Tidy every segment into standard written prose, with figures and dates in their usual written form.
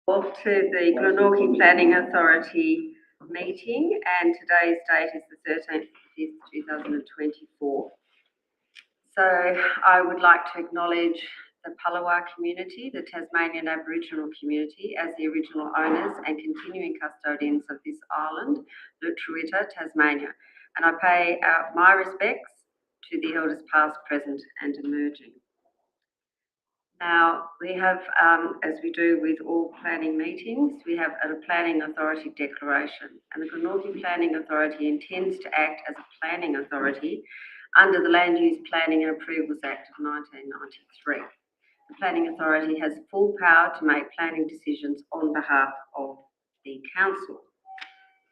To the Glenorchy Planning Authority meeting, and today's date is the 13th of 2024. So I would like to acknowledge the Palawa community, the Tasmanian Aboriginal community, as the original owners and continuing custodians of this island, Lutruwita, Tasmania. And I pay my respects to the elders past, present and emerging. Now, we have, as we do with all planning meetings, we have a Planning Authority declaration, and the Glenorchy Planning Authority intends to act as a planning authority under the Land Use Planning and Approvals Act of 1993. The Planning Authority has full power to make planning decisions on behalf of the Council.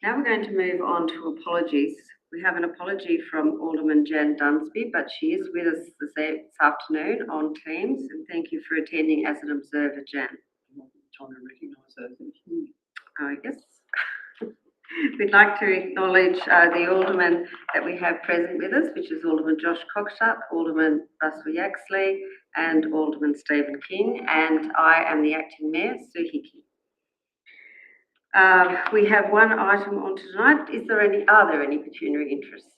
Now we're going to move on to apologies. We have an apology from Alderman Jan Dunsby, but she is with us this afternoon on Teams, and thank you for attending as an observer, Jan. Trying to recognise her, thank you. I guess. We'd like to acknowledge the aldermen that we have present with us, which is Alderman Josh Cockshut, Alderman Russell Yaxley, and Alderman Stephen King, and I am the Acting Mayor, Sue Hickey. We have one item on tonight. Are there any pecuniary interests?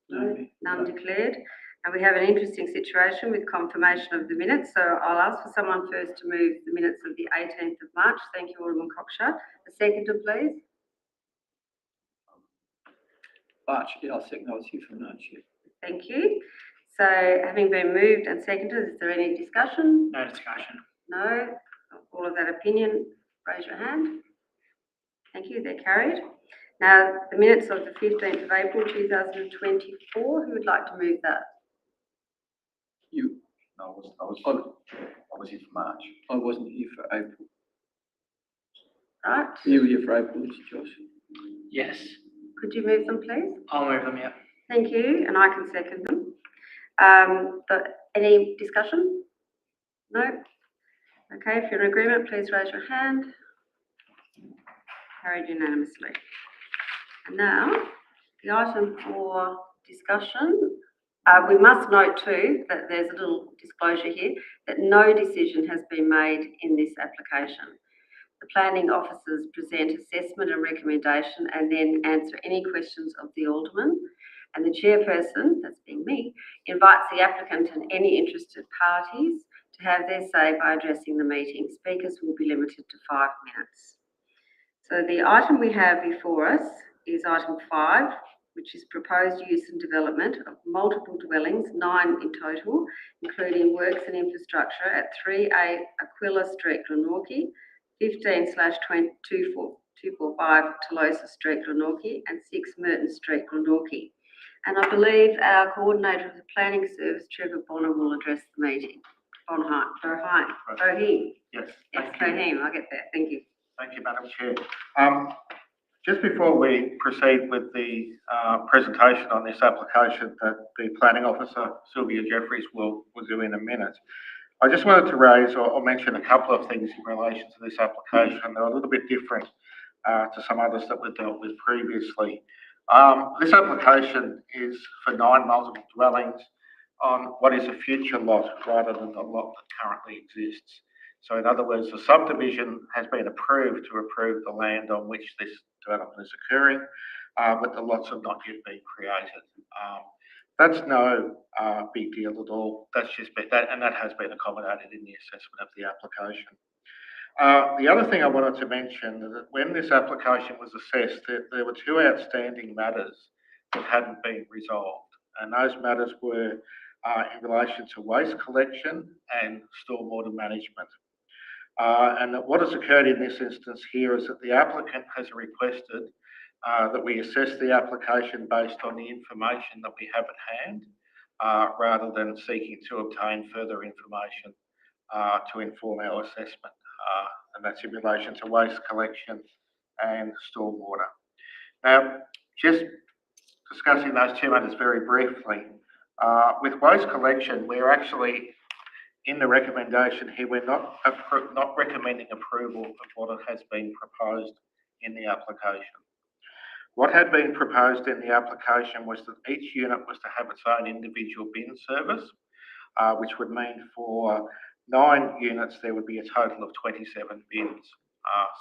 No. None declared. And we have an interesting situation with confirmation of the minutes. So I'll ask for someone first to move the minutes of the 18th of March. Thank you, Alderman Cockshut. A seconder, please. March, I'll second you for March. Thank you. So having been moved and seconded, is there any discussion? No discussion. No. All of that opinion, raise your hand. Thank you, they're carried. Now, the minutes of the 15th of April 2024, who would like to move that? You? No, I was here for March. I wasn't here for April. Right. You were here for April, did you, Josh? Yes. Could you move them, please? I'll move them, yeah. Thank you, and I can second them. Any discussion? No? Okay, if you're in agreement, please raise your hand. Carried unanimously. And now, the item for discussion. We must note too that there's a little disclosure here that no decision has been made in this application. The planning officers present assessment and recommendation and then answer any questions of the alderman. And the chairperson, that's being me, invites the applicant and any interested parties to have their say by addressing the meeting. Speakers will be limited to 5 minutes. So the item we have before us is item 5, which is proposed use and development of multiple dwellings, 9 in total, including works and infrastructure at 3A Aquila Street, Glenorchy, 15/245 Tolosa Street, Glenorchy, and 6 Merton Street, Glenorchy. And I believe our coordinator of the planning service, Trevor Bonner, will address the meeting. Boheim. Yes. Yes, Boheim, I'll get there. Thank you. Thank you, Madam Chair. Just before we proceed with the presentation on this application that the Planning Officer, Sylvia Jeffries, will do in a minute, I just wanted to raise or mention a couple of things in relation to this application. They're a little bit different to some others that we've dealt with previously. This application is for 9 multiple dwellings on what is a future lot rather than the lot that currently exists. So in other words, the subdivision has been approved to approve the land on which this development is occurring, but the lots have not yet been created. That's no big deal at all. That's just that, and that has been accommodated in the assessment of the application. The other thing I wanted to mention is that when this application was assessed, there were 2 outstanding matters that hadn't been resolved, and those matters were in relation to waste collection and stormwater management. And what has occurred in this instance here is that the applicant has requested that we assess the application based on the information that we have at hand, rather than seeking to obtain further information to inform our assessment. And that's in relation to waste collection and stormwater. Now, just discussing those 2 matters very briefly, with waste collection, we're actually, in the recommendation here, we're not recommending approval of what has been proposed in the application. What had been proposed in the application was that each unit was to have its own individual bin service, which would mean for 9 units there would be a total of 27 bins.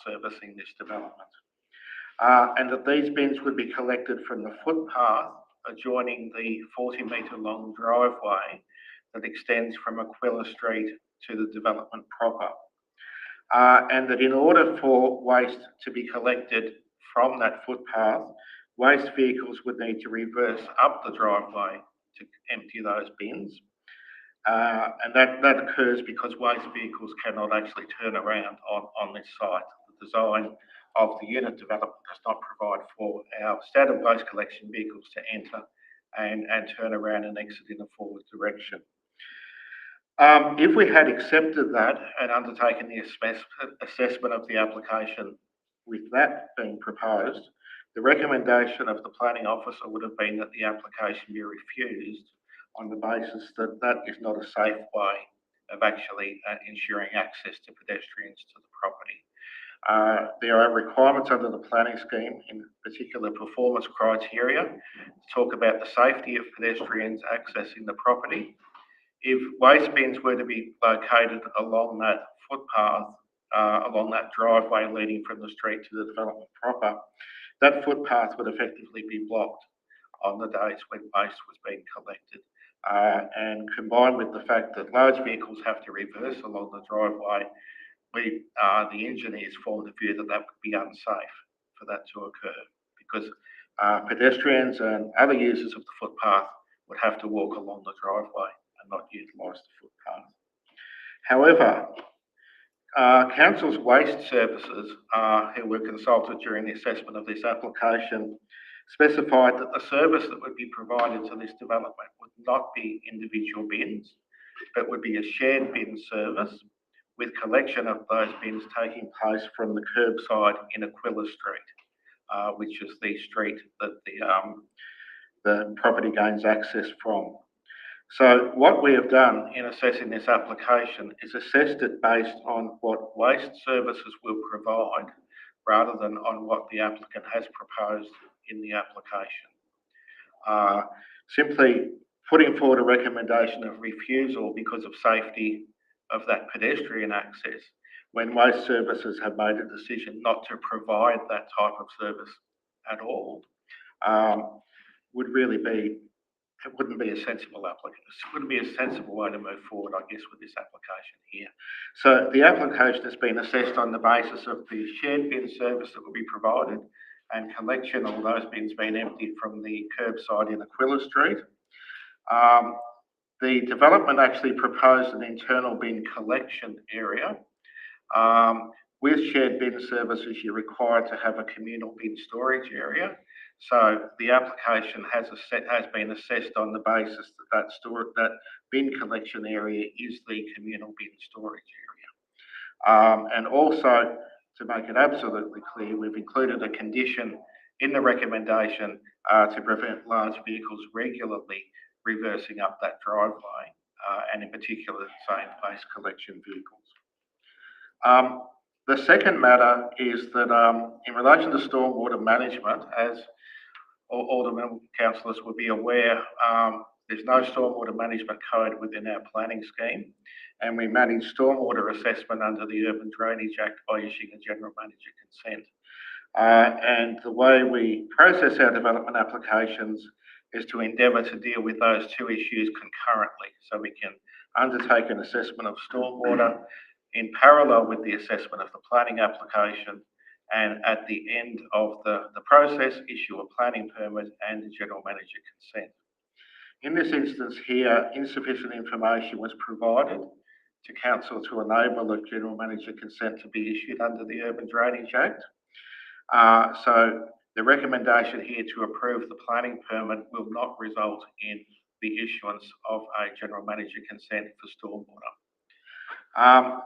servicing this development. And that these bins would be collected from the footpath adjoining the 40-metre long driveway that extends from Aquila Street to the development proper. And that in order for waste to be collected from that footpath, waste vehicles would need to reverse up the driveway to empty those bins. And that occurs because waste vehicles cannot actually turn around on this site. The design of the unit development does not provide for our standard waste collection vehicles to enter and turn around and exit in a forward direction. If we had accepted that and undertaken the assessment of the application with that being proposed, the recommendation of the planning officer would have been that the application be refused on the basis that that is not a safe way of actually ensuring access to pedestrians to the property. There are requirements under the planning scheme, in particular performance criteria, to talk about the safety of pedestrians accessing the property. If waste bins were to be located along that footpath, along that driveway leading from the street to the development proper, that footpath would effectively be blocked on the days when waste was being collected. And combined with the fact that large vehicles have to reverse along the driveway, the engineers formed the view that that would be unsafe for that to occur, because pedestrians and other users of the footpath would have to walk along the driveway and not utilise the footpath. However, Council's waste services, who were consulted during the assessment of this application, specified that the service that would be provided to this development would not be individual bins, but would be a shared bin service, with collection of those bins taking place from the curbside in Aquila Street, which is the street that the property gains access from. So what we have done in assessing this application is assessed it based on what waste services will provide, rather than on what the applicant has proposed in the application. Simply putting forward a recommendation of refusal because of safety of that pedestrian access, when waste services have made a decision not to provide that type of service at all, would really be, it wouldn't be a sensible application. It wouldn't be a sensible way to move forward, I guess, with this application here. So the application has been assessed on the basis of the shared bin service that will be provided and collection of those bins being emptied from the curbside in Aquila Street. The development actually proposed an internal bin collection area. With shared bin services, you're required to have a communal bin storage area. So the application has been assessed on the basis that that bin collection area is the communal bin storage area. And also, to make it absolutely clear, we've included a condition in the recommendation to prevent large vehicles regularly reversing up that driveway, and in particular, same-place collection vehicles. The second matter is that in relation to stormwater management, as Aldermen councillors will be aware, there's no stormwater management code within our planning scheme, and we manage stormwater assessment under the Urban Drainage Act by issuing a general manager consent. And the way we process our development applications is to endeavour to deal with those two issues concurrently, so we can undertake an assessment of stormwater in parallel with the assessment of the planning application, and at the end of the process, issue a planning permit and a general manager consent. In this instance here, insufficient information was provided to council to enable a general manager consent to be issued under the Urban Drainage Act. So the recommendation here to approve the planning permit will not result in the issuance of a general manager consent for stormwater.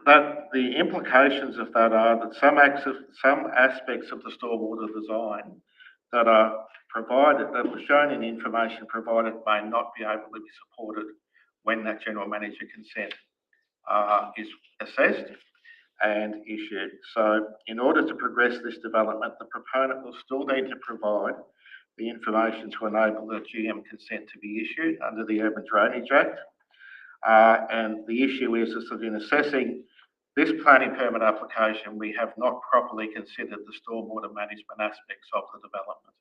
But the implications of that are that some aspects of the stormwater design that are provided, that were shown in the information provided, may not be able to be supported when that general manager consent is assessed and issued. So in order to progress this development, the proponent will still need to provide the information to enable the GM consent to be issued under the Urban Drainage Act. And the issue is that in assessing this planning permit application, we have not properly considered the stormwater management aspects of the development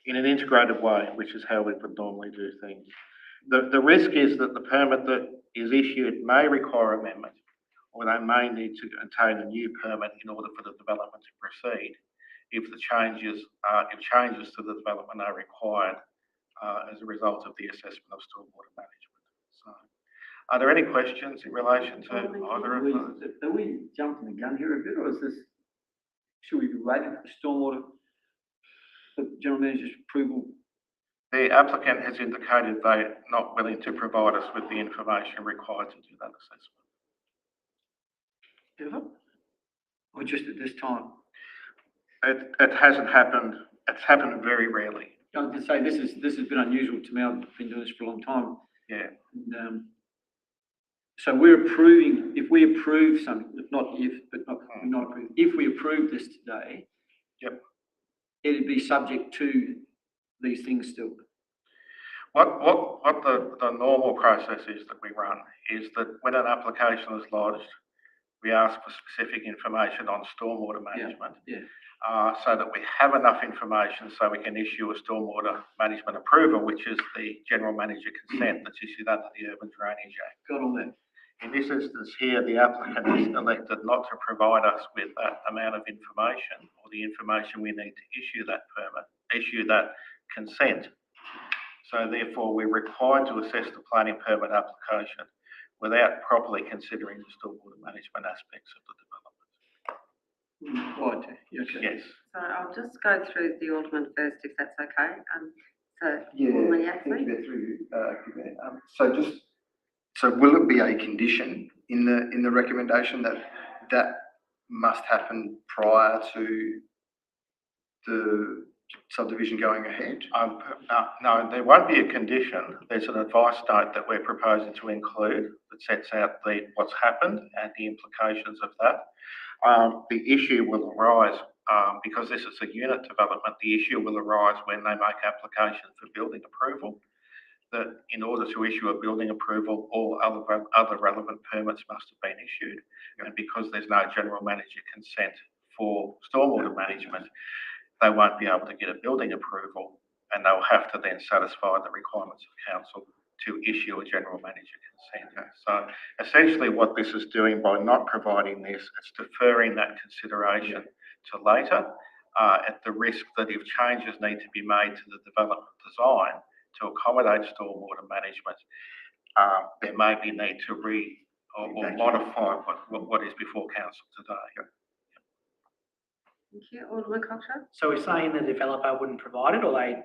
in an integrated way, which is how we would normally do things. The risk is that the permit that is issued may require amendment, or they may need to obtain a new permit in order for the development to proceed if changes to the development are required as a result of the assessment of stormwater management. So, are there any questions in relation to either of those? Are we jumping the gun here a bit, or should we be waiting for stormwater, the general manager's approval? The applicant has indicated they're not willing to provide us with the information required to do that assessment. Ever? Or just at this time? It hasn't happened. It's happened very rarely. I was going to say, this has been unusual to me. I've been doing this for a long time. Yeah. And, so we're approving, if we approve something, not approve, if we approve this today. Yep. It'd be subject to these things still. What the normal process is that we run is that when an application is lodged, we ask for specific information on stormwater management. Yeah. So that we have enough information so we can issue a stormwater management approval, which is the general manager consent that's issued under the Urban Drainage Act. Got all that. In this instance here, the applicant has elected not to provide us with that amount of information or the information we need to issue that permit, issue that consent. So therefore, we're required to assess the planning permit application without properly considering the stormwater management aspects of the development. Right, okay. Yes. So I'll just go through the Alderman first, if that's okay. Alderman Yaxley? So will it be a condition in the recommendation that must happen prior to the subdivision going ahead? No, there won't be a condition. There's an advice note that we're proposing to include that sets out what's happened and the implications of that. The issue will arise because this is a unit development. The issue will arise when they make application for building approval. That in order to issue a building approval, all other relevant permits must have been issued, and because there's no general manager consent for stormwater management, they won't be able to get a building approval, and they'll have to then satisfy the requirements of council to issue a general manager consent. So essentially what this is doing by not providing this, it's deferring that consideration to later at the risk that if changes need to be made to the development design to accommodate stormwater management, there may be need to or modify what is before council today. Thank you. Alderman Cockshott? So we're saying the developer wouldn't provide it, or they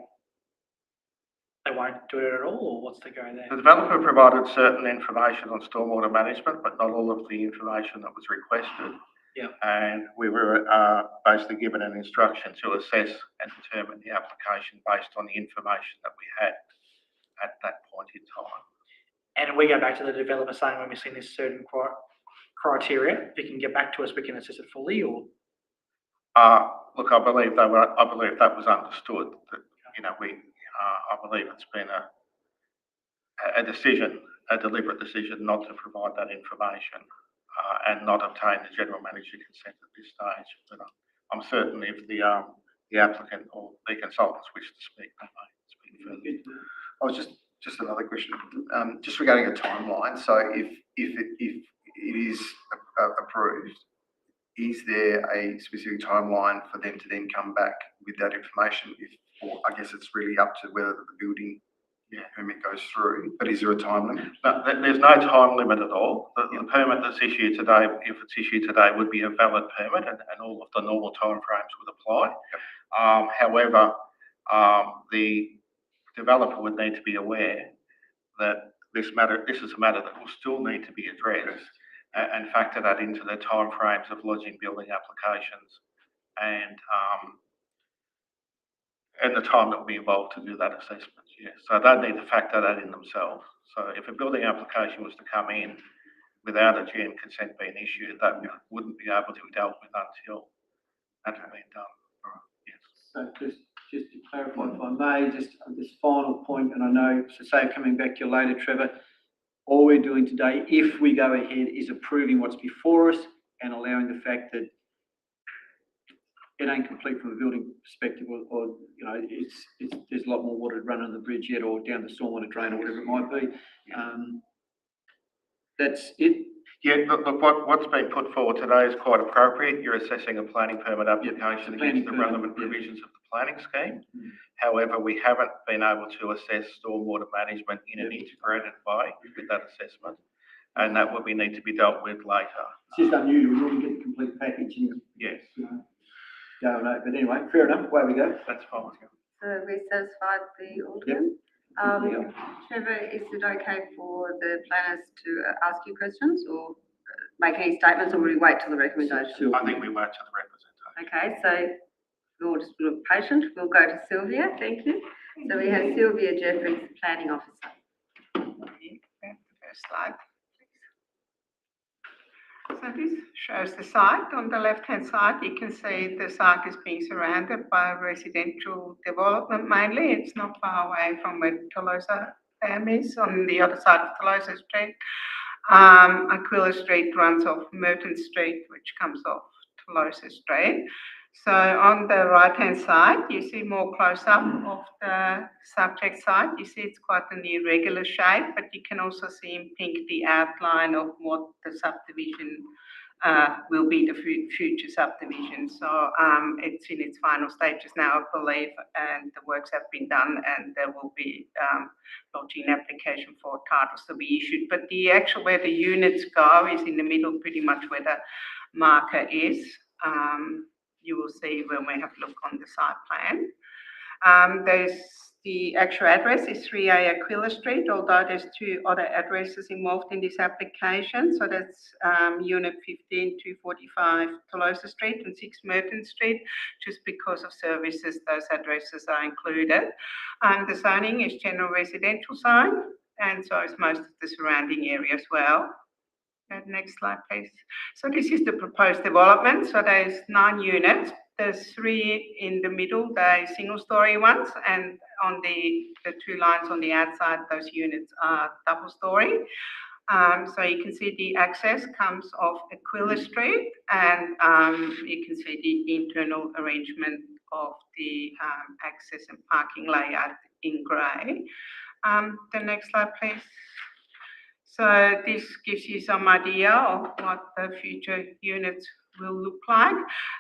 won't do it at all, or what's the go there? The developer provided certain information on stormwater management, but not all of the information that was requested. Yeah. And we were basically given an instruction to assess and determine the application based on the information that we had at that point in time. And we go back to the developer saying we're missing this certain criteria. If you can get back to us, we can assess it fully, or? Look, I believe that was understood. That I believe it's been a deliberate decision not to provide that information and not obtain the general manager consent at this stage. But I'm certain if the applicant or the consultants wish to speak, they may speak further. I was just another question, just regarding a timeline. So if it is approved, is there a specific timeline for them to then come back with that information? Or I guess it's really up to whether the building permit goes through, but is there a time limit? No, there's no time limit at all. The permit that's issued today, if it's issued today, would be a valid permit and all of the normal timeframes would apply. However, the developer would need to be aware that this is a matter that will still need to be addressed and factor that into their timeframes of lodging building applications and the time that will be involved to do that assessment. Yeah. So they need to factor that in themselves. So if a building application was to come in without a GM consent being issued, that wouldn't be able to be dealt with until that had been done. Yes. So just to clarify, if I may, just on this final point, and I know, so say coming back to you later, Trevor, All we're doing today, if we go ahead, is approving what's before us and allowing the fact that it ain't complete from a building perspective, or you know, there's a lot more water to run under the bridge yet, or down the stormwater drain, or whatever it might be. That's it. Yeah, look, what's been put forward today is quite appropriate. You're assessing a planning permit application against the relevant provisions of the planning scheme. However, we haven't been able to assess stormwater management in an integrated way with that assessment, and that will need to be dealt with later. It's just unusual. You wouldn't get the complete package. And, Yes, no, but anyway, fair enough. Away we go. that's fine. So we satisfied the Alderman? Trevor, is it okay for the planners to ask you questions or make any statements, or will we wait till the recommendation? I think we wait till the representation. Okay, so we'll just be patient. We'll go to Sylvia. Thank you. So we have Sylvia Jeffries, Planning Officer. The first slide. So this shows the site. On the left-hand side, you can see the site is being surrounded by residential development mainly. It's not far away from where Tolosa Dam is, on the other side of Tolosa Street. Aquila Street runs off Merton Street, which comes off Tolosa Street. So on the right-hand side, you see more close-up of the subject site. You see it's quite an irregular shape, but you can also see in pink the outline of what the subdivision will be, the future subdivision. So it's in its final stages now, I believe, and the works have been done, and there will be lodging an application for titles to be issued. But the actual where the units go is in the middle, pretty much where the marker is. You will see when we have a look on the site plan. There's the actual address is 3A Aquila Street, although there's two other addresses involved in this application. So that's Unit 15, 245 Tolosa Street and 6 Merton Street. Just because of services, those addresses are included. The zoning is general residential zone, and so is most of the surrounding area as well. Next slide, please. So this is the proposed development. So there's 9 units. There's 3 in the middle, they're single-story ones, and on the 2 lines on the outside, those units are double-story. So you can see the access comes off Aquila Street, and you can see the internal arrangement of the access and parking layout in grey. The next slide, please. So this gives you some idea of what the future units will look like.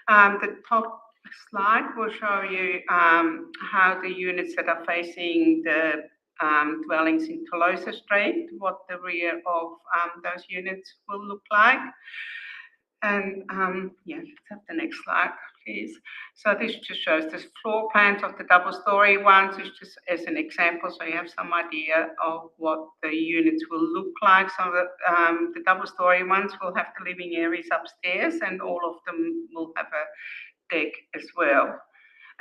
The top slide will show you how the units that are facing the dwellings in Tolosa Street, what the rear of those units will look like. And let's have the next slide, please. So this just shows the floor plans of the double-story ones. It's just as an example, so you have some idea of what the units will look like. So the double-story ones will have the living areas upstairs, and all of them will have a deck as well.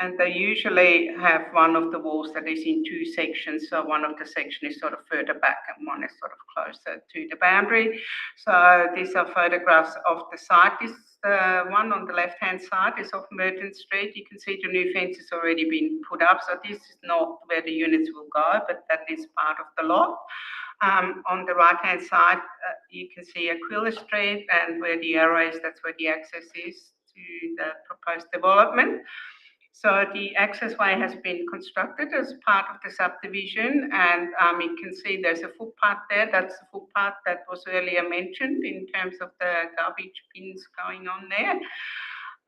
And they usually have one of the walls that is in 2 sections. So one of the sections is sort of further back and one is sort of closer to the boundary. So these are photographs of the site. This one on the left-hand side is of Merton Street. You can see the new fence has already been put up. So this is not where the units will go, but that is part of the lot. On the right-hand side, you can see Aquila Street, and where the arrow is, that's where the access is to the proposed development. So the accessway has been constructed as part of the subdivision, and you can see there's a footpath there. That's the footpath that was earlier mentioned in terms of the garbage bins going on there.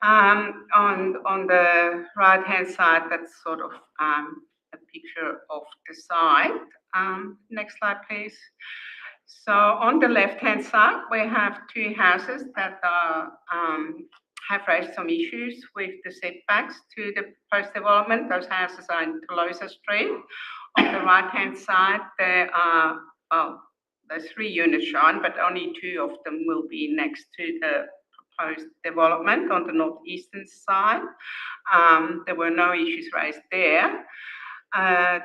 On the right-hand side, that's sort of a picture of the site. Next slide, please. So on the left-hand side, we have 2 houses that are have raised some issues with the setbacks to the proposed development. Those houses are in Tolosa Street. On the right-hand side, there are, there's 3 units shown, but only 2 of them will be next to the proposed development on the northeastern side. There were no issues raised there.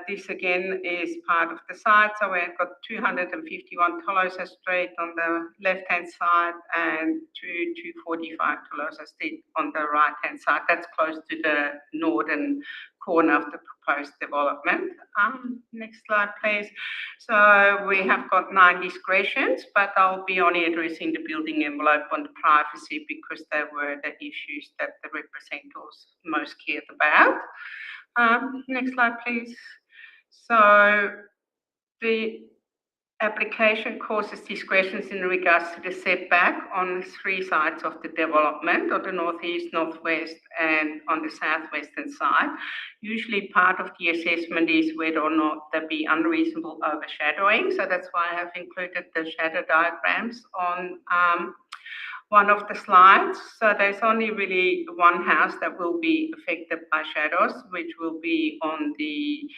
This again is part of the site. So we've got 251 Tolosa Street on the left-hand side and 245 Tolosa Street on the right-hand side. That's close to the northern corner of the proposed development. Next slide, please. So we have got 9 discretions, but I'll be only addressing the building envelope on the privacy because they were the issues that the representatives most cared about. Next slide, please. So the application causes discretions in regards to the setback on 3 sides of the development, on the northeast, northwest, and on the southwestern side. Usually part of the assessment is whether or not there be unreasonable overshadowing. So that's why I have included the shadow diagrams on one of the slides. So there's only really one house that will be affected by shadows, which will be on the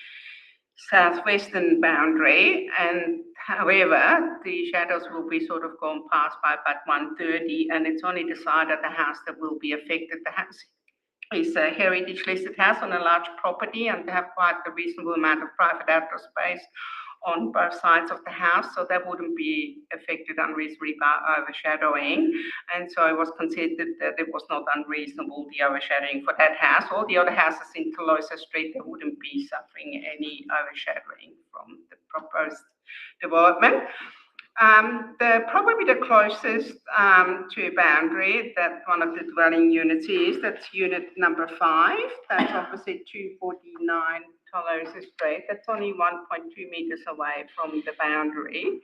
southwestern boundary, and however, the shadows will be sort of gone past by about 1:30, and it's only the side of the house that will be affected. The house is a heritage listed house on a large property, and they have quite a reasonable amount of private outdoor space on both sides of the house, so that wouldn't be affected unreasonably by overshadowing. And so it was considered that it was not unreasonable, the overshadowing for that house. All the other houses in Tolosa Street, they wouldn't be suffering any overshadowing from the proposed development. Probably the closest to a boundary that one of the dwelling units is, that's unit number 5, that's opposite 249 Tolosa Street. That's only 1.2 metres away from the boundary.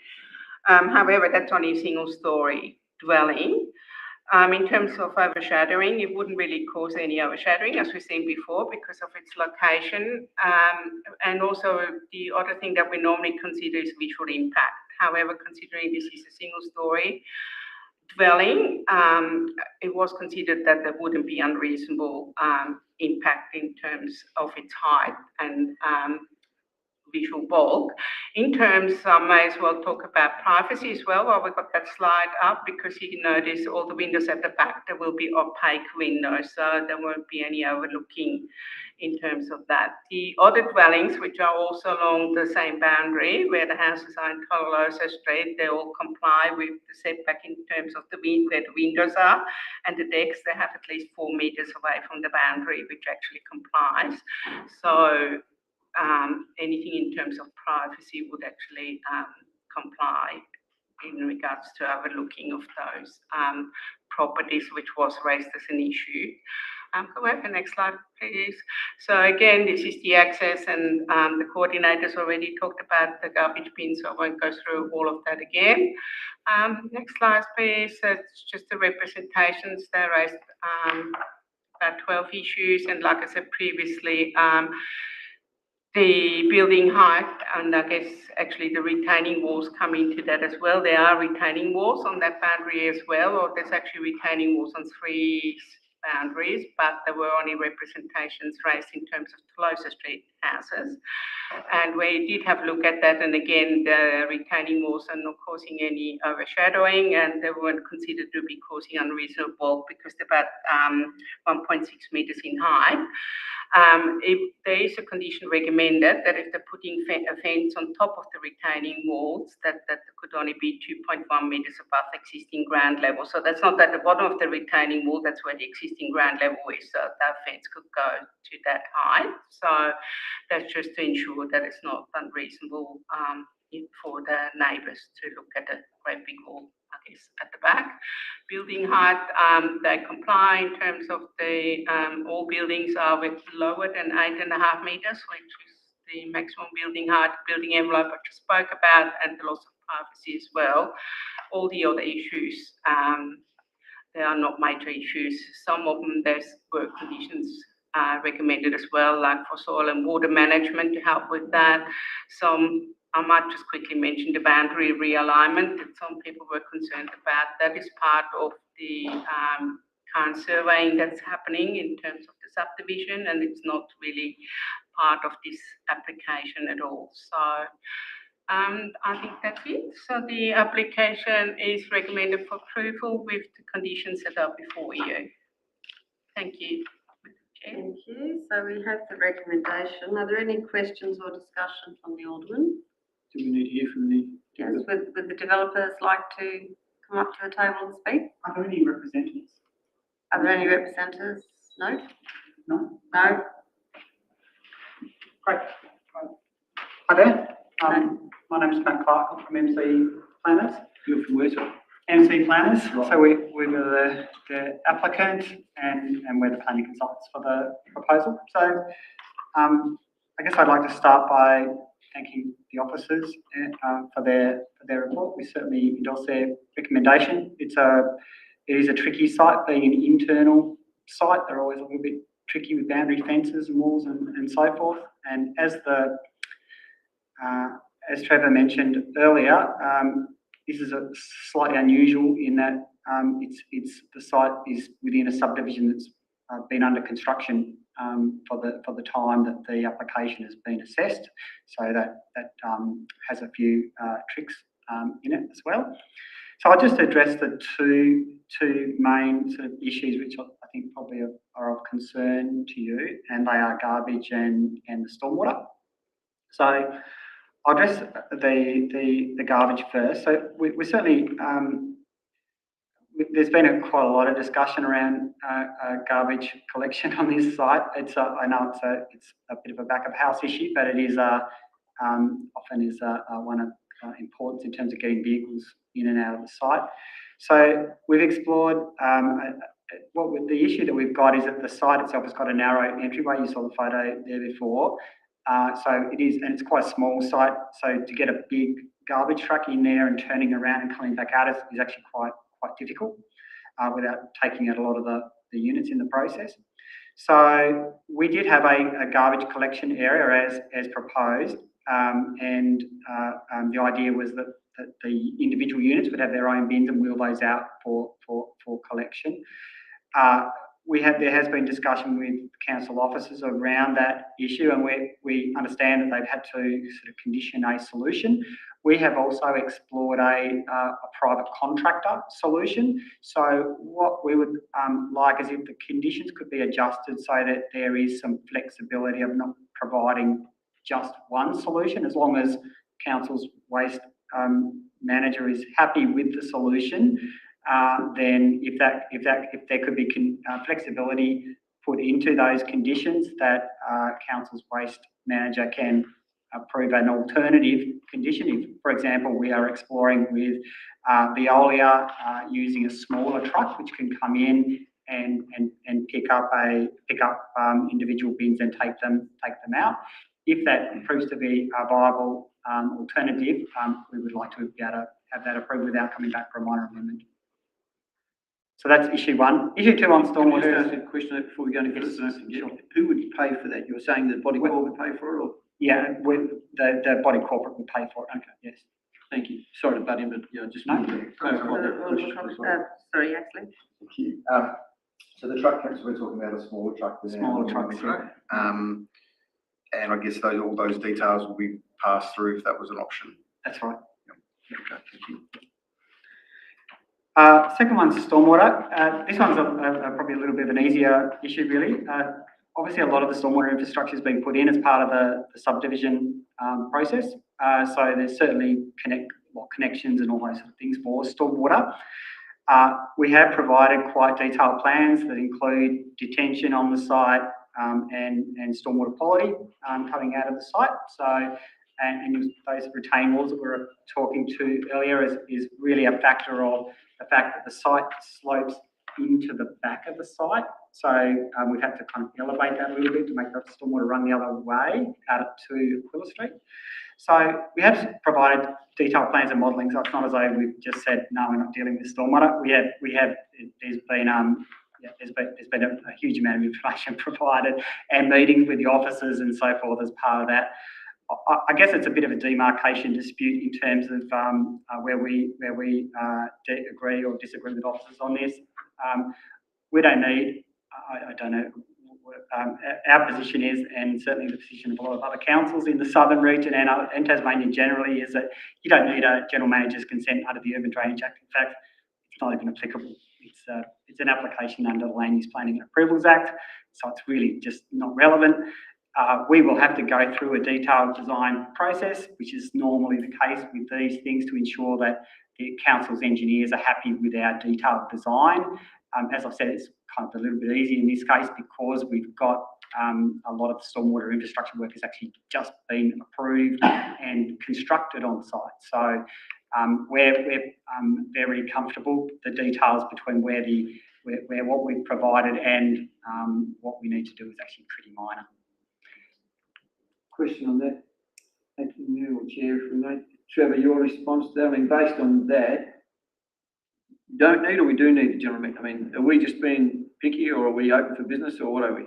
However, that's only a single-storey dwelling. In terms of overshadowing, it wouldn't really cause any overshadowing, as we've seen before, because of its location. And also, the other thing that we normally consider is visual impact. However, considering this is a single-storey dwelling, it was considered that there wouldn't be unreasonable impact in terms of its height and visual bulk. In terms, I may as well talk about privacy as well while we've got that slide up, because you can notice all the windows at the back, there will be opaque windows, so there won't be any overlooking in terms of that. The other dwellings, which are also along the same boundary where the houses are in Tolosa Street, they all comply with the setback in terms of where the windows are, and the decks, they have at least 4 metres away from the boundary, which actually complies. So anything in terms of privacy would actually comply in regards to overlooking of those properties, which was raised as an issue. However, next slide, please. So again, this is the access, and the coordinators already talked about the garbage bin, so I won't go through all of that again. Next slide, please. So it's just the representations. They raised about 12 issues, and like I said previously, the building height, and I guess actually the retaining walls come into that as well. There are retaining walls on that boundary as well, or there's actually retaining walls on 3 boundaries, but there were only representations raised in terms of Tolosa Street houses. And we did have a look at that, and again, the retaining walls are not causing any overshadowing, and they weren't considered to be causing unreasonable bulk because they're about 1.6 metres in height. If there is a condition recommended that if they're putting a fence on top of the retaining walls, that could only be 2.1 metres above existing ground level. So that's not at the bottom of the retaining wall, that's where the existing ground level is. So that fence could go to that height. So that's just to ensure that it's not unreasonable for the neighbours to look at a great big wall, I guess, at the back. Building height, they comply in terms of the, all buildings are with lower than 8.5 metres, which is the maximum building height, building envelope I just spoke about, and the loss of privacy as well. All the other issues, they are not major issues. Some of them, there's work conditions recommended as well, like for soil and water management to help with that. Some, I might just quickly mention the boundary realignment that some people were concerned about. That is part of the current surveying that's happening in terms of the subdivision, and it's not really part of this application at all. So I think that's it. So the application is recommended for approval with the conditions that are before you. Thank you. Thank you. So we have the recommendation. Are there any questions or discussion from the Alderman? Do we need to hear from the? Yes, would the developers like to come up to the table and speak? Are there any representatives? Are there any representatives? No? No? No? Great. Hi there, my name's Matt Clark, I'm from MC Planners. You're from where, sir? MC Planners, Right. so we're the applicant and we're the planning consultants for the proposal. So I guess I'd like to start by thanking the officers for their report. We certainly endorse their recommendation. It is a tricky site, being an internal site. They're always a little bit tricky with boundary fences and walls and so forth. And as Trevor mentioned earlier, this is a slightly unusual in that the site is within a subdivision that's been under construction for the time that the application has been assessed. So that has a few tricks in it as well. So I'll just address the two main sort of issues which I think probably are of concern to you, and they are garbage and the stormwater. So I'll address the garbage first. So we certainly there's been quite a lot of discussion around garbage collection on this site. I know it's a bit of a back of house issue, but it is often is one of importance in terms of getting vehicles in and out of the site. So we've explored the issue that we've got is that the site itself has got a narrow entryway. You saw the photo there before. So it is, and it's quite a small site. So to get a big garbage truck in there and turning around and coming back out is actually quite difficult without taking out a lot of the units in the process. So we did have a garbage collection area as proposed, and the idea was that the individual units would have their own bins and wheel those out for collection. There has been discussion with council officers around that issue, and we understand that they've had to sort of condition a solution. We have also explored a private contractor solution. So what we would like is if the conditions could be adjusted so that there is some flexibility of not providing just one solution, as long as council's waste manager is happy with the solution. Then if there could be flexibility put into those conditions, that council's waste manager can approve an alternative condition. If, for example, we are exploring with Veolia using a smaller truck which can come in and pick up individual bins and take them out. If that proves to be a viable alternative, we would like to be able to have that approved without coming back for a minor amendment. So that's issue one. Issue two on Can I stormwater. just ask a question before we go any further? Sure. Who would pay for that? You were saying that body corporate would pay for it, or? Yeah, the body corporate would pay for it. Okay, yes. Thank you. Sorry to butt in, but just No. to clarify that question. Sorry, actually. Thank you. So the truck trips, we're talking about a smaller truck. Smaller trucks, yeah. And I guess all those details will be passed through if that was an option. That's right. Okay, thank you. Second one's stormwater. This one's probably a little bit of an easier issue, really. Obviously, a lot of the stormwater infrastructure has been put in as part of the subdivision process. So there's certainly connections and all those sort of things for stormwater. We have provided quite detailed plans that include detention on the site and stormwater quality coming out of the site. So, and those retaining walls that we were talking to earlier is really a factor of the fact that the site slopes into the back of the site. So we've had to kind of elevate that a little bit to make the stormwater run the other way out to Aquila Street. So we have provided detailed plans and modelling. So it's not as though we've just said, no, we're not dealing with stormwater. There's been a huge amount of information provided and meetings with the officers and so forth as part of that. I guess it's a bit of a demarcation dispute in terms of where we agree or disagree with officers on this. We don't need, I don't know, our position is, and certainly the position of a lot of other councils in the southern region and Tasmania generally, is that you don't need a general manager's consent under the Urban Drainage Act. In fact, it's not even applicable. It's an application under the Land Use Planning and Approvals Act, so it's really just not relevant. We will have to go through a detailed design process, which is normally the case with these things, to ensure that the council's engineers are happy with our detailed design. As I've said, it's kind of a little bit easier in this case because we've got a lot of stormwater infrastructure work has actually just been approved and constructed on site. So we're very comfortable. The details between where what we've provided and what we need to do is actually pretty minor. Question on that. Thank you, Chair, if we may. Trevor, your response to that, I mean, based on that, don't need or we do need the general meeting? I mean, are we just being picky or are we open for business or what are we?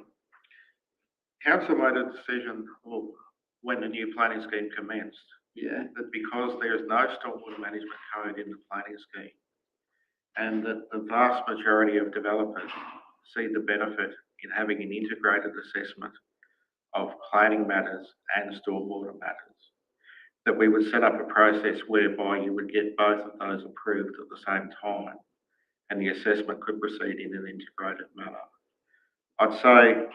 Council made a decision when the new planning scheme commenced, Yeah. that because there is no stormwater management code in the planning scheme, and that the vast majority of developers see the benefit in having an integrated assessment of planning matters and stormwater matters, that we would set up a process whereby you would get both of those approved at the same time and the assessment could proceed in an integrated manner. I'd say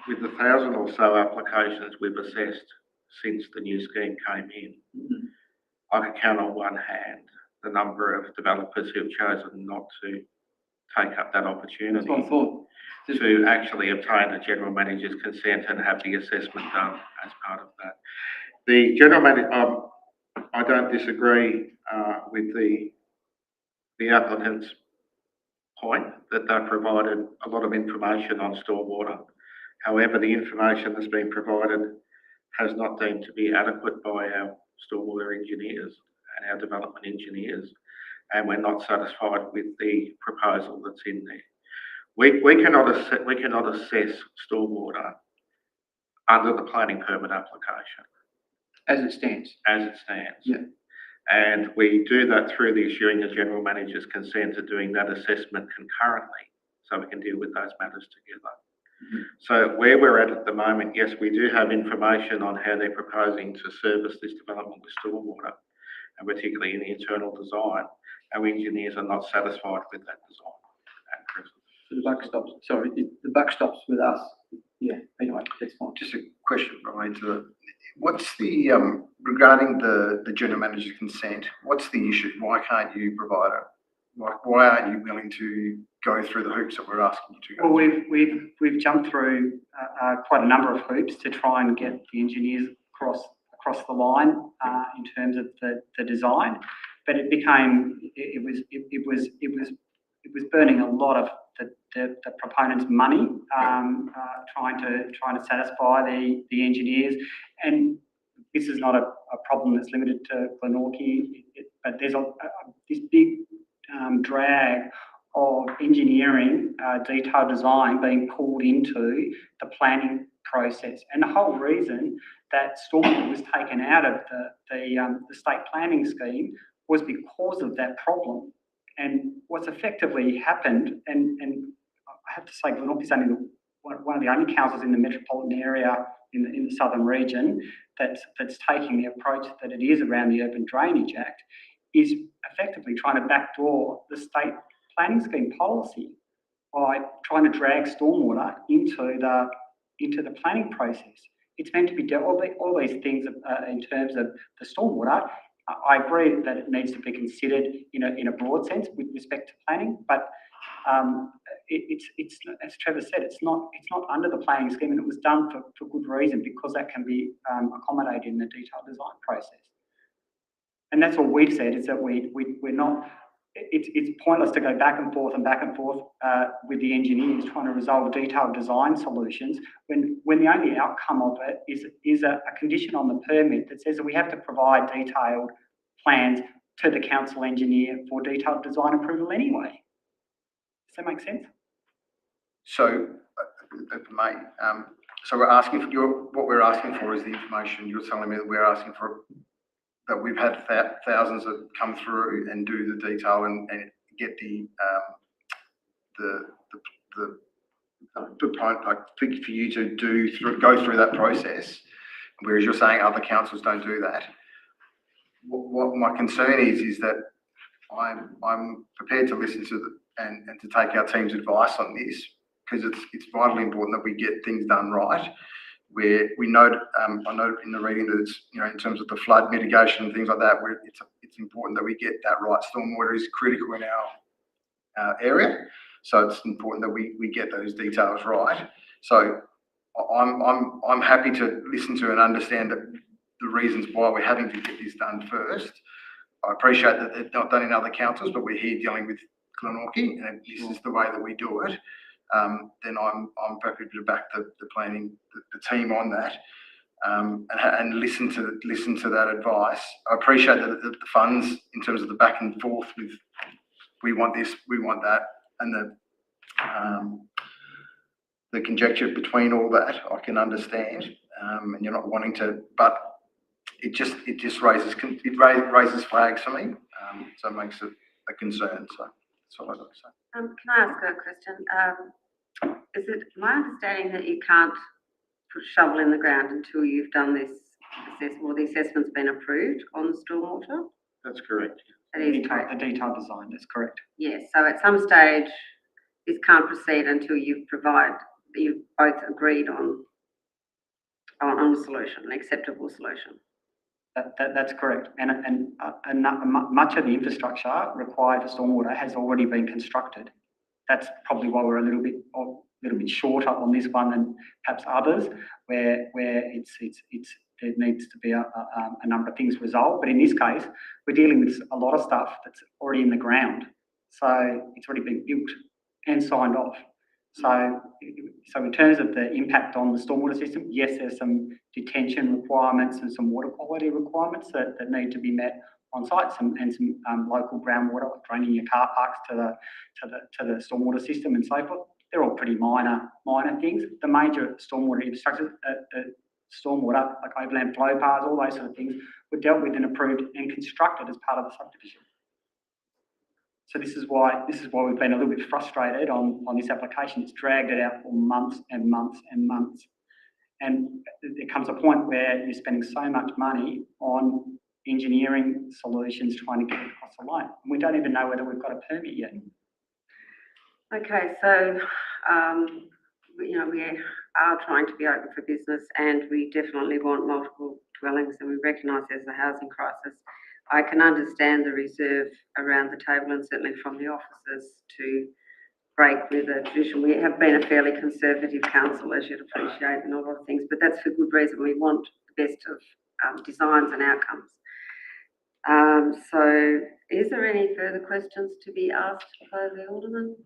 with the 1,000 or so applications we've assessed since the new scheme came in, I can count on one hand the number of developers who've chosen not to take up that opportunity That's what I thought. to actually obtain the general manager's consent and have the assessment done as part of that. The general manager, I don't disagree with the applicant's point that they provided a lot of information on stormwater. However, the information that's been provided has not deemed to be adequate by our stormwater engineers and our development engineers, and we're not satisfied with the proposal that's in there. We cannot assess stormwater under the planning permit application. As it stands. As it stands. Yeah. And we do that through the issuing the general manager's consent to doing that assessment concurrently, so we can deal with those matters together. So where we're at the moment, yes, we do have information on how they're proposing to service this development with stormwater, and particularly in the internal design. Our engineers are not satisfied with that design at present. So the buck stops, sorry, the buck stops with us. Yeah, anyway, that's fine. Just a question related to that. What's the, regarding the general manager's consent, what's the issue? Why can't you provide it? Why aren't you willing to go through the hoops that we're asking you to go Well, through? we've jumped through quite a number of hoops to try and get the engineers across the line in terms of the design, but it was burning a lot of the proponents' money trying to satisfy the engineers, and this is not a problem that's limited to Glenorchy, but there's this big drag of engineering detailed design being pulled into the planning process, and the whole reason that stormwater was taken out of the state planning scheme was because of that problem. And what's effectively happened, and I have to say Glenorchy is only one of the only councils in the metropolitan area in the southern region that's taking the approach that it is around the Urban Drainage Act, is effectively trying to backdoor the state planning scheme policy by trying to drag stormwater into the planning process. It's meant to be dealt with all these things in terms of the stormwater. I agree that it needs to be considered in a broad sense with respect to planning, but it's as Trevor said, it's not under the planning scheme, and it was done for good reason, because that can be accommodated in the detailed design process. And that's what we've said, is that we're not. It's pointless to go back and forth with the engineers trying to resolve detailed design solutions when the only outcome of it is a condition on the permit that says that we have to provide detailed plans to the council engineer for detailed design approval anyway. Does that make sense? So, if I may, so we're asking for what we're asking for is the information. You're telling me that we're asking for, that we've had thousands that come through and do the detail and get the point, like for you to go through that process, whereas you're saying other councils don't do that. What my concern is that I'm prepared to listen to and to take our team's advice on this, because it's vitally important that we get things done right. Where we note, I note in the reading that it's, in terms of the flood mitigation and things like that, where it's important that we get that right. Stormwater is critical in our area, so it's important that we get those details right. So I'm happy to listen to and understand the reasons why we're having to get this done first. I appreciate that they've not done in other councils, but we're here dealing with Glenorchy, and if this is the way that we do it, then I'm happy to back the planning, the team on that, and listen to that advice. I appreciate that the funds, in terms of the back and forth with, we want this, we want that, and the conjecture between all that, I can understand, and you're not wanting to, but it just raises flags for me, so it makes it a concern. So that's all I've got to say. Can I ask a question? Is it my understanding that you can't put a shovel in the ground until you've done this assessment, or the assessment's been approved on the stormwater? That's correct. That is correct. The detailed design, that's correct. Yes, so at some stage, this can't proceed until you've both agreed on a solution, an acceptable solution. That's correct. And much of the infrastructure required for stormwater has already been constructed. That's probably why we're a little bit shorter on this one than perhaps others, where there needs to be a number of things resolved. But in this case, we're dealing with a lot of stuff that's already in the ground. So it's already been built and signed off. So in terms of the impact on the stormwater system, yes, there's some detention requirements and some water quality requirements that need to be met on site, and some local groundwater, like draining your car parks to the stormwater system and so forth. They're all pretty minor things. The major stormwater infrastructure, stormwater, like overland flow paths, all those sort of things, were dealt with and approved and constructed as part of the subdivision. So this is why we've been a little bit frustrated on this application. It's dragged it out for months and months and months. And there comes a point where you're spending so much money on engineering solutions trying to get it across the line. And we don't even know whether we've got a permit yet. Okay, so we are trying to be open for business, and we definitely want multiple dwellings, and we recognise there's a housing crisis. I can understand the reserve around the table, and certainly from the officers, to break with a tradition. We have been a fairly conservative council, as you'd appreciate, in a lot of things, but that's for good reason. We want the best of designs and outcomes. So is there any further questions to be asked by the Alderman?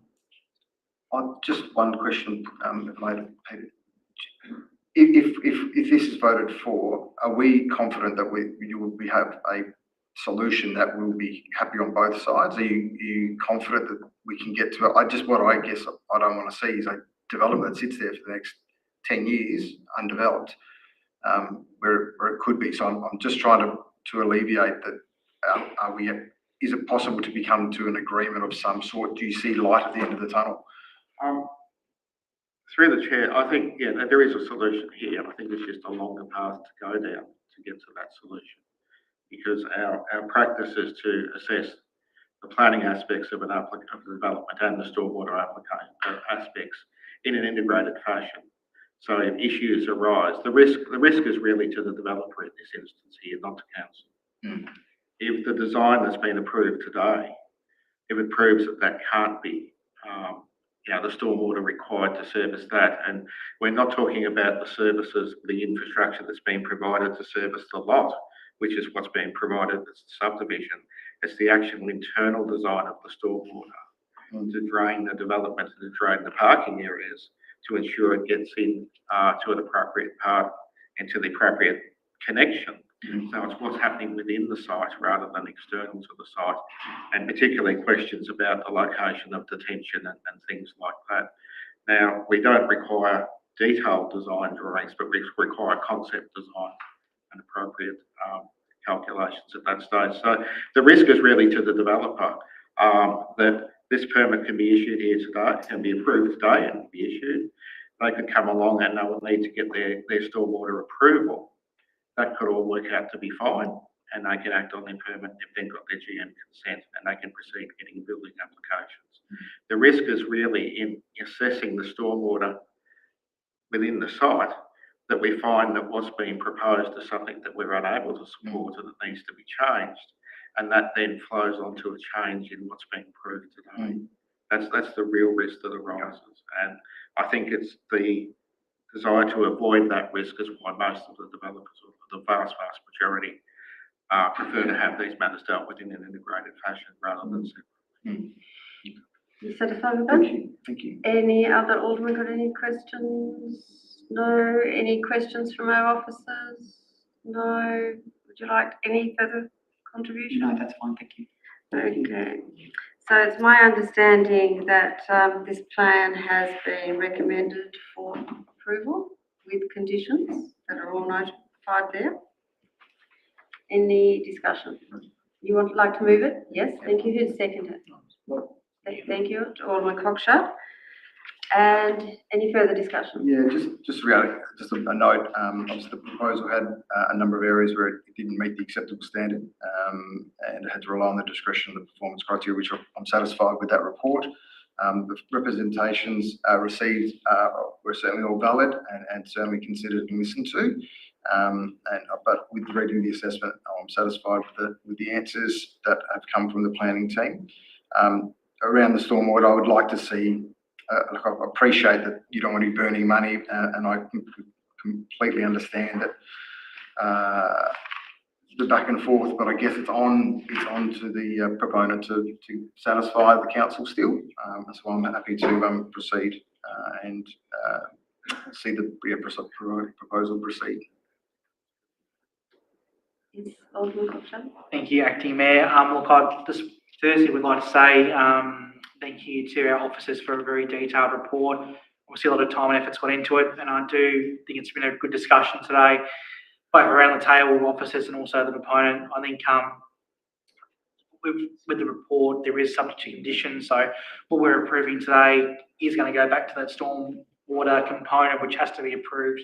Just one question, Peter. If this is voted for, are we confident that we have a solution that will be happy on both sides? Are you confident that we can get to it? What I guess I don't want to see is a development that sits there for the next 10 years undeveloped, where it could be. So I'm just trying to alleviate that. Is it possible to come to an agreement of some sort? Do you see light at the end of the tunnel? Through the chair, I think, yeah, there is a solution here. I think it's just a longer path to go down to get to that solution, because our practice is to assess the planning aspects of an applicant of the development and the stormwater application aspects in an integrated fashion. So if issues arise, the risk is really to the developer in this instance here, not to council. If the design that's been approved today, if it proves that can't be, the stormwater required to service that, and we're not talking about the services, the infrastructure that's been provided to service the lot, which is what's being provided as the subdivision. It's the actual internal design of the stormwater to drain the development, to drain the parking areas, to ensure it gets in to an appropriate part and to the appropriate connection. So it's what's happening within the site rather than external to the site, and particularly questions about the location of detention and things like that. Now, we don't require detailed design drawings, but we require concept design and appropriate calculations at that stage. So the risk is really to the developer that this permit can be issued here today, can be approved today and be issued. They could come along and they will need to get their stormwater approval. That could all work out to be fine, and they can act on their permit if they've got their GM consent, and they can proceed getting building applications. The risk is really in assessing the stormwater within the site, that we find that what's being proposed is something that we're unable to support and it needs to be changed, and that then flows onto a change in what's being approved today. That's the real risk that arises, and I think it's the desire to avoid that risk is why most of the developers, or the vast majority, prefer to have these matters dealt with in an integrated fashion rather than separate. You satisfied with Thank that? you, thank you. Any other alderman got any questions? No? Any questions from our officers? No? Would you like any further contribution? No, that's fine, thank you. Okay. So it's my understanding that this plan has been recommended for approval with conditions that are all notified there. Any discussion? You would like to move it? Yes, thank you. Who'd second it? Thank you, Alderman Cockshut. And any further discussion? Yeah, just regarding, just a note, obviously the proposal had a number of areas where it didn't meet the acceptable standard, and it had to rely on the discretion of the performance criteria, which I'm satisfied with that report. The representations received were certainly all valid and certainly considered and listened to. But with reading the assessment, I'm satisfied with the answers that have come from the planning team. Around the stormwater, I would like to see, I appreciate that you don't want to be burning money, and I completely understand that the back and forth, but I guess it's on to the proponent to satisfy the council still. So I'm happy to proceed and see the proposal proceed. Yes, Alderman Cockshut. Thank you, Acting Mayor. Look, I just firstly would like to say thank you to our officers for a very detailed report. Obviously, a lot of time and effort's gone into it, and I do think it's been a good discussion today, both around the table with officers and also the proponent. I think with the report, there is subject to conditions. So what we're approving today is going to go back to that storm water component, which has to be approved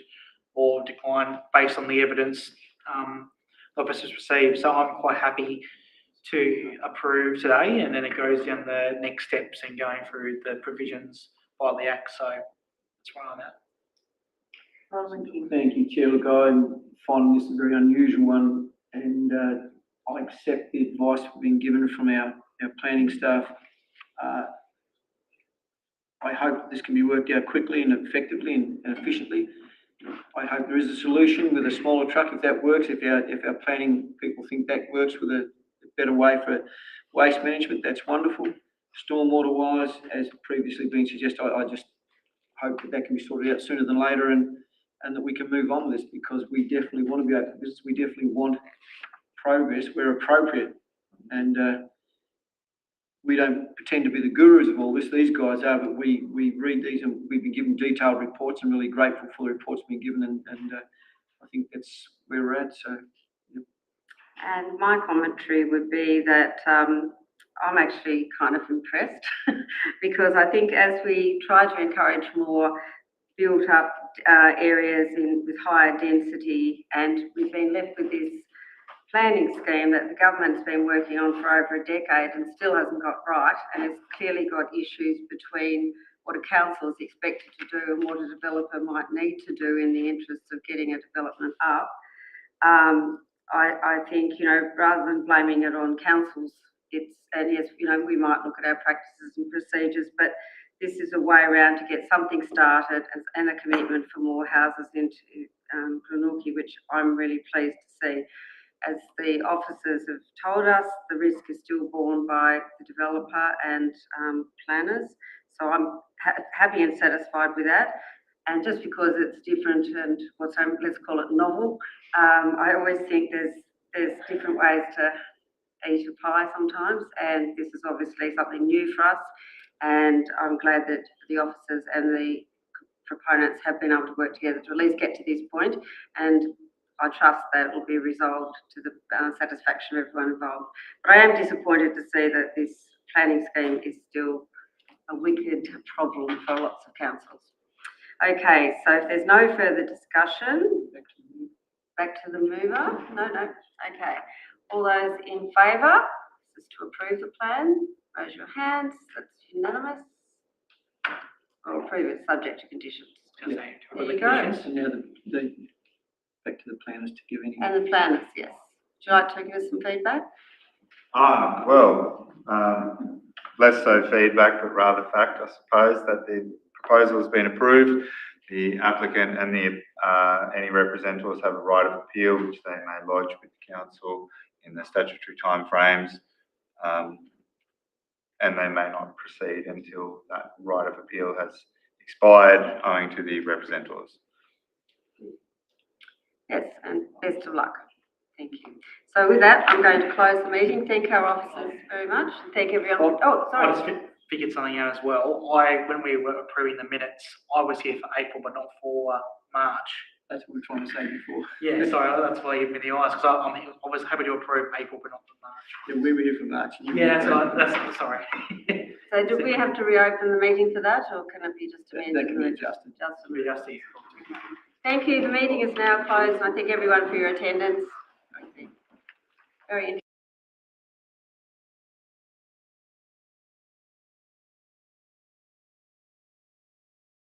or declined based on the evidence the officers received. So I'm quite happy to approve today, and then it goes down the next steps and going through the provisions by the Act. So that's where I'm at. Alderman King. Thank you, Chair. Look, I'm finding this a very unusual one, and I accept the advice we've been given from our planning staff. I hope this can be worked out quickly and effectively and efficiently. I hope there is a solution with a smaller truck if that works. If our planning people think that works with a better way for waste management, that's wonderful. Stormwater wise, as previously been suggested, I just hope that can be sorted out sooner than later, and that we can move on with this, because we definitely want to be open for business. We definitely want progress where appropriate, and we don't pretend to be the gurus of all this. These guys are, but we read these, and we've been given detailed reports, and really grateful for the reports being given, and I think that's where we're at. So, yep. And my commentary would be that I'm actually kind of impressed because I think as we try to encourage more built up areas with higher density, and we've been left with this planning scheme that the government's been working on for over a decade and still hasn't got right, and it's clearly got issues between what a council is expected to do and what a developer might need to do in the interest of getting a development up. I think, rather than blaming it on councils, and yes, we might look at our practices and procedures, but this is a way around to get something started and a commitment for more houses into Glenorchy, which I'm really pleased to see. As the officers have told us, the risk is still borne by the developer and planners. So I'm happy and satisfied with that. And just because it's different and let's call it novel, I always think there's different ways to eat a pie sometimes, and this is obviously something new for us. And I'm glad that the officers and the proponents have been able to work together to at least get to this point, and I trust that it will be resolved to the satisfaction of everyone involved. But I am disappointed to see that this planning scheme is still a wicked problem for lots of councils. Okay, so if there's no further discussion, back to the mover. No. Okay. All those in favour, this is to approve the plan, raise your hands. That's unanimous. Or approve it subject to conditions. There you go. And now back to the planners to give any. And the planners, yes. Would you like to give us some feedback? Well, less so feedback, but rather fact, I suppose, that the proposal has been approved. The applicant and any representatives have a right of appeal, which they may lodge with the council in the statutory timeframes. And they may not proceed until that right of appeal has expired owing to the representatives. Yes, and best of luck. Thank you. So with that, I'm going to close the meeting. Thank our officers very much. Thank everyone. Oh, I just sorry. figured something out as well. When we were approving the minutes, I was here for April, but not for March. That's what we were trying to say before. Yeah, sorry, that's why you gave me the eyes, because I was happy to approve April, but not for March. Yeah, we were here for March. and you were Yeah, here for- that's sorry. So do we have to reopen the meeting for that, or can it be just That amended? can be adjusted. Just Just here. Thank you. The meeting is now closed, and I thank everyone for your attendance. Very interesting.